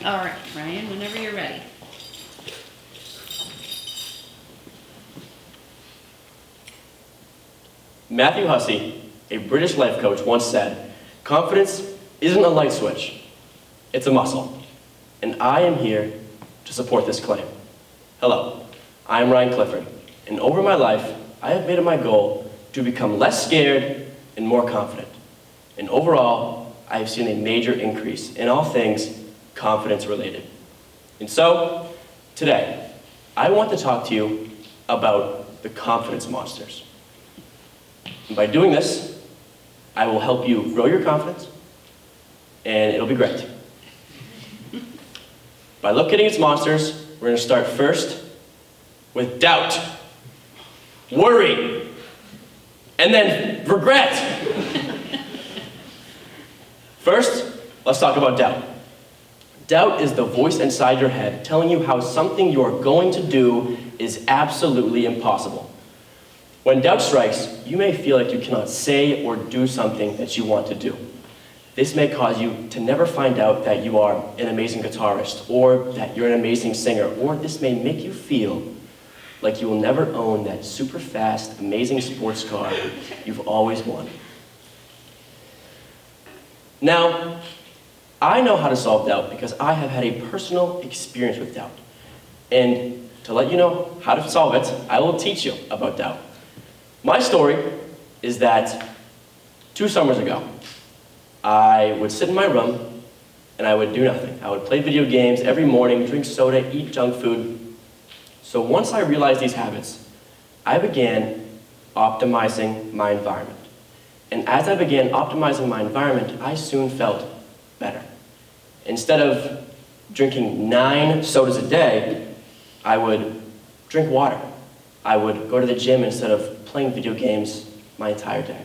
All right, Ryan, whenever you're ready. Matthew Hussey, a British life coach, once said, "Confidence isn't a light switch, it's a muscle." And I am here to support this claim. Hello, I am Ryan Clifford, and over my life, I have made it my goal to become less scared and more confident. And overall, I have seen a major increase in all things confidence related. And so, today, I want to talk to you about the confidence monsters. And by doing this, I will help you grow your confidence, and it'll be great. By locating its monsters, we're going to start first with doubt, worry, and then regret. First, let's talk about doubt. Doubt is the voice inside your head telling you how something you're going to do is absolutely impossible. When doubt strikes, you may feel like you cannot say or do something that you want to do. This may cause you to never find out that you are an amazing guitarist, or that you're an amazing singer, or this may make you feel like you will never own that super fast, amazing sports car you've always wanted. Now, I know how to solve doubt because I have had a personal experience with doubt. And to let you know how to solve it, I will teach you about doubt. My story is that 2 summers ago, I would sit in my room and I would do nothing. I would play video games every morning, drink soda, eat junk food. So once I realized these habits, I began optimizing my environment. And as I began optimizing my environment, I soon felt better. Instead of drinking 9 sodas a day, I would drink water. I would go to the gym instead of playing video games my entire day.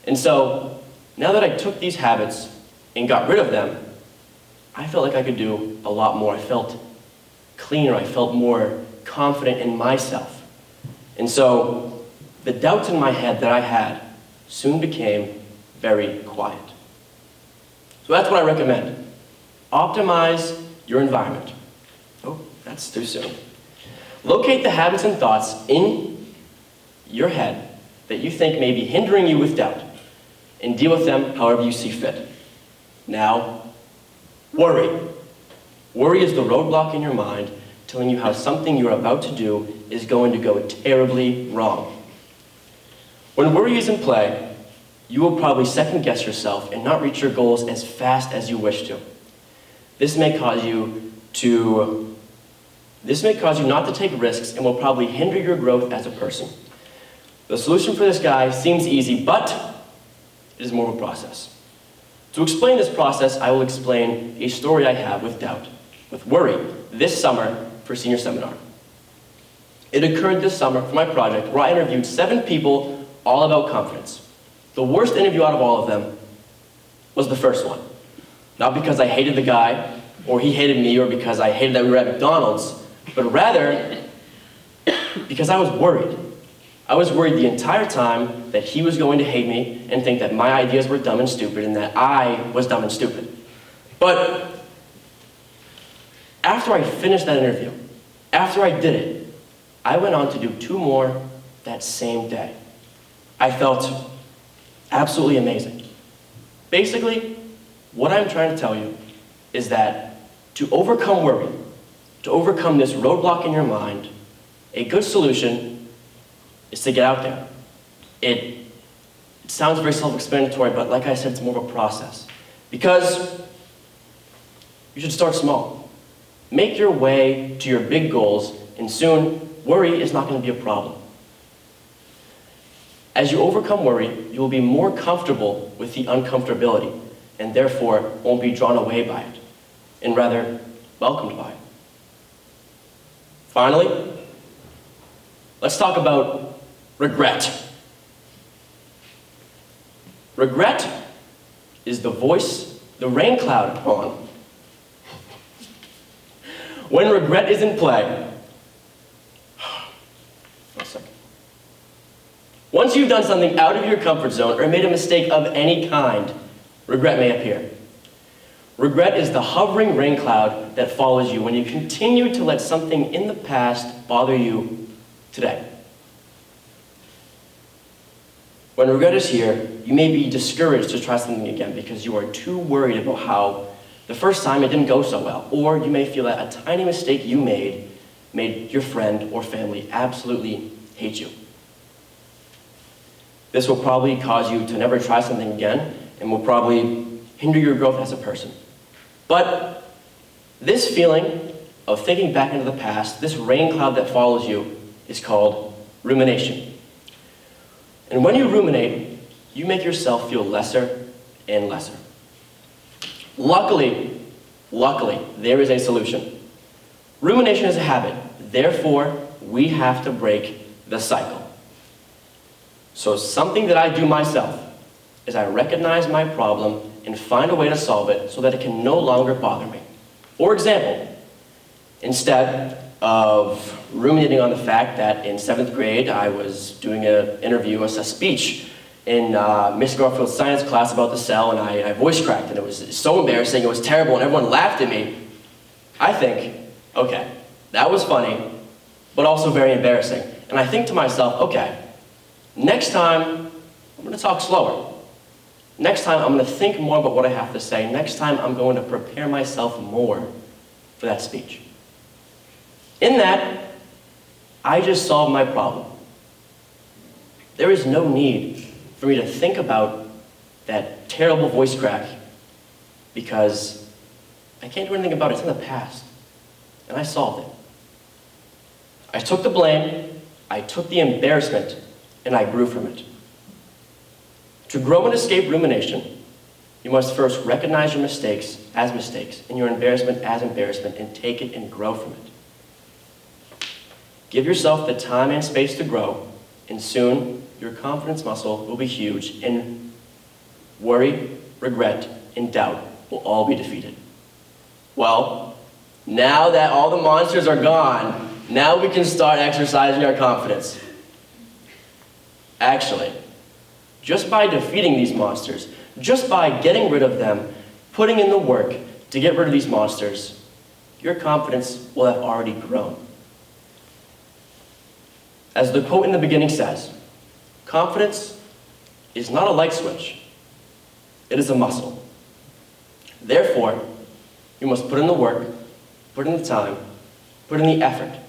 And so, now that I took these habits and got rid of them, I felt like I could do a lot more. I felt cleaner. I felt more confident in myself. And so, the doubts in my head that I had soon became very quiet. So that's what I recommend. Optimize your environment. Oh, that's too soon. Locate the habits and thoughts in your head that you think may be hindering you with doubt, and deal with them however you see fit. Now, worry. Worry is the roadblock in your mind telling you how something you're about to do is going to go terribly wrong. When worry is in play, you will probably second guess yourself and not reach your goals as fast as you wish to. This may cause you not to take risks and will probably hinder your growth as a person. The solution for this guy seems easy, but it is more of a process. To explain this process, I will explain a story I have with doubt, with worry, this summer for senior seminar. It occurred this summer for my project where I interviewed 7 people all about confidence. The worst interview out of all of them was the first one. Not because I hated the guy, or he hated me, or because I hated that we were at McDonald's, but rather because I was worried. I was worried the entire time that he was going to hate me and think that my ideas were dumb and stupid and that I was dumb and stupid. But after I finished that interview, after I did it, I went on to do 2 more that same day. I felt absolutely amazing. Basically, what I'm trying to tell you is that to overcome worry, to overcome this roadblock in your mind, a good solution is to get out there. It sounds very self-explanatory, but like I said, it's more of a process. Because you should start small. Make your way to your big goals, and soon, worry is not going to be a problem. As you overcome worry, you will be more comfortable with the uncomfortability, and therefore won't be drawn away by it, and rather welcomed by it. Finally, let's talk about regret. Regret is the voice, the rain cloud on. When regret is in play, once you've done something out of your comfort zone or made a mistake of any kind, regret may appear. Regret is the hovering rain cloud that follows you when you continue to let something in the past bother you today. When regret is here, you may be discouraged to try something again because you are too worried about how the first time it didn't go so well, or you may feel that a tiny mistake you made your friend or family absolutely hate you. This will probably cause you to never try something again and will probably hinder your growth as a person. But this feeling of thinking back into the past, this rain cloud that follows you, is called rumination. And when you ruminate, you make yourself feel lesser and lesser. Luckily, there is a solution. Rumination is a habit. Therefore, we have to break the cycle. So something that I do myself is I recognize my problem and find a way to solve it so that it can no longer bother me. For example, instead of ruminating on the fact that in 7th grade I was doing an interview, a speech in Miss Garfield's science class about the cell, and I voice cracked, and it was so embarrassing, it was terrible, and everyone laughed at me, I think, okay, that was funny, but also very embarrassing. And I think to myself, okay, next time, I'm going to talk slower. Next time, I'm going to think more about what I have to say. Next time, I'm going to prepare myself more for that speech. In that, I just solved my problem. There is no need for me to think about that terrible voice crack because I can't do anything about it. It's in the past. And I solved it. I took the blame, I took the embarrassment, and I grew from it. To grow and escape rumination, you must first recognize your mistakes as mistakes and your embarrassment as embarrassment and take it and grow from it. Give yourself the time and space to grow, and soon your confidence muscle will be huge and worry, regret, and doubt will all be defeated. Well, now that all the monsters are gone, now we can start exercising our confidence. Actually, just by defeating these monsters, just by getting rid of them, putting in the work to get rid of these monsters, your confidence will have already grown. As the quote in the beginning says, confidence is not a light switch, it is a muscle. Therefore, you must put in the work, put in the time, put in the effort,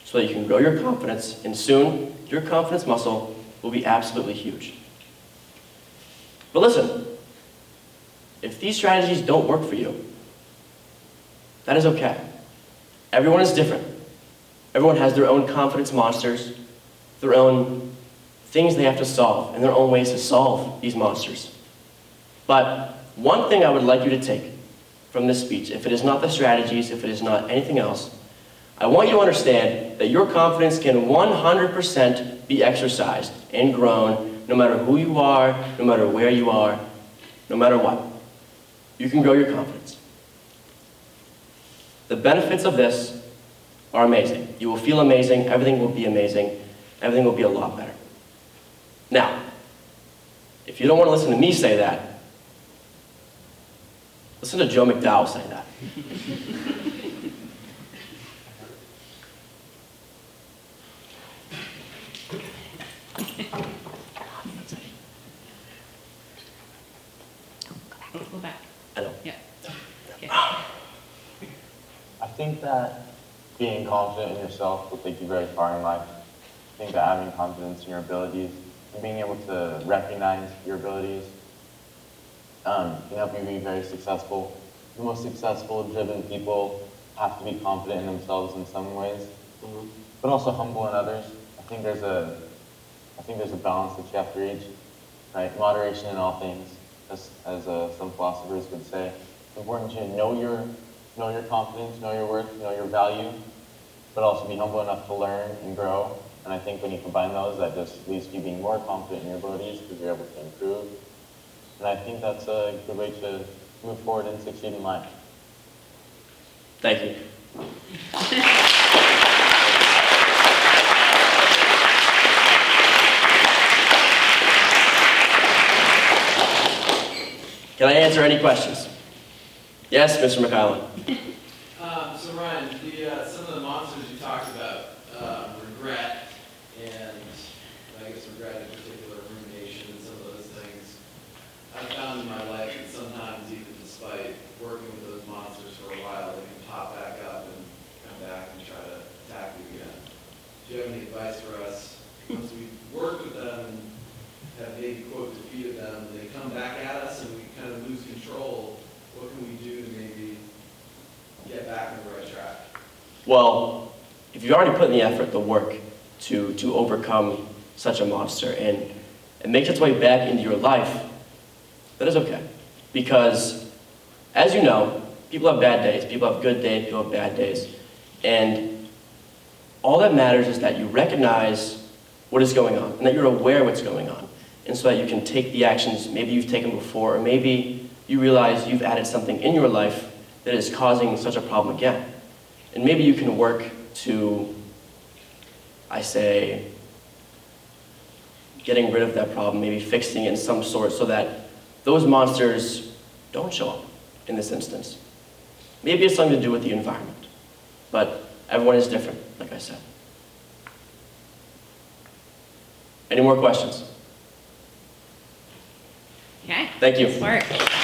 so that you can grow your confidence, and soon, your confidence muscle will be absolutely huge. But listen, if these strategies don't work for you, that is okay. Everyone is different. Everyone has their own confidence monsters, their own things they have to solve, and their own ways to solve these monsters. But one thing I would like you to take from this speech, if it is not the strategies, if it is not anything else, I want you to understand that your confidence can 100% be exercised and grown no matter who you are, no matter where you are, no matter what. You can grow your confidence. The benefits of this are amazing. You will feel amazing, everything will be amazing, everything will be a lot better. Now, if you don't want to listen to me say that, listen to Joe McDowell say that. Go back. I know. Yeah. Okay. I think that being confident in yourself will take you very far in life. I think that having confidence in your abilities and being able to recognize your abilities can help you be very successful. The most successful, driven people have to be confident in themselves in some ways, but also humble in others. I think there's a balance that you have to reach, right? Moderation in all things, as some philosophers would say. It's important to know your confidence, know your worth, know your value, but also be humble enough to learn and grow. And I think when you combine those, that just leads to you being more confident in your abilities because you're able to improve. And I think that's a good way to move forward and succeed in life. Thank you. Can I answer any questions? Yes, Mr. McIllen. So Ryan, some of the monsters you talked about, regret, and I guess regret in particular, rumination, and some of those things, I've found in my life that sometimes even despite working with those monsters for a while, they can pop back up and come back and try to attack you again. Do you have any advice for us? Once we work with them and have maybe quote defeated them, and they come back at us and we kind of lose control, what can we do to maybe get back on the right track? Well, if you've already put in the effort, the work to overcome such a monster, and it makes its way back into your life, that is okay. Because, as you know, people have bad days, people have good days, people have bad days. And all that matters is that you recognize what is going on, and that you're aware of what's going on. And so that you can take the actions maybe you've taken before, or maybe you realize you've added something in your life that is causing such a problem again. And maybe you can work to, I say, getting rid of that problem, maybe fixing it in some sort so that those monsters don't show up in this instance. Maybe it's something to do with the environment, but everyone is different, like I said. Any more questions? Okay. Thank you. Nice work.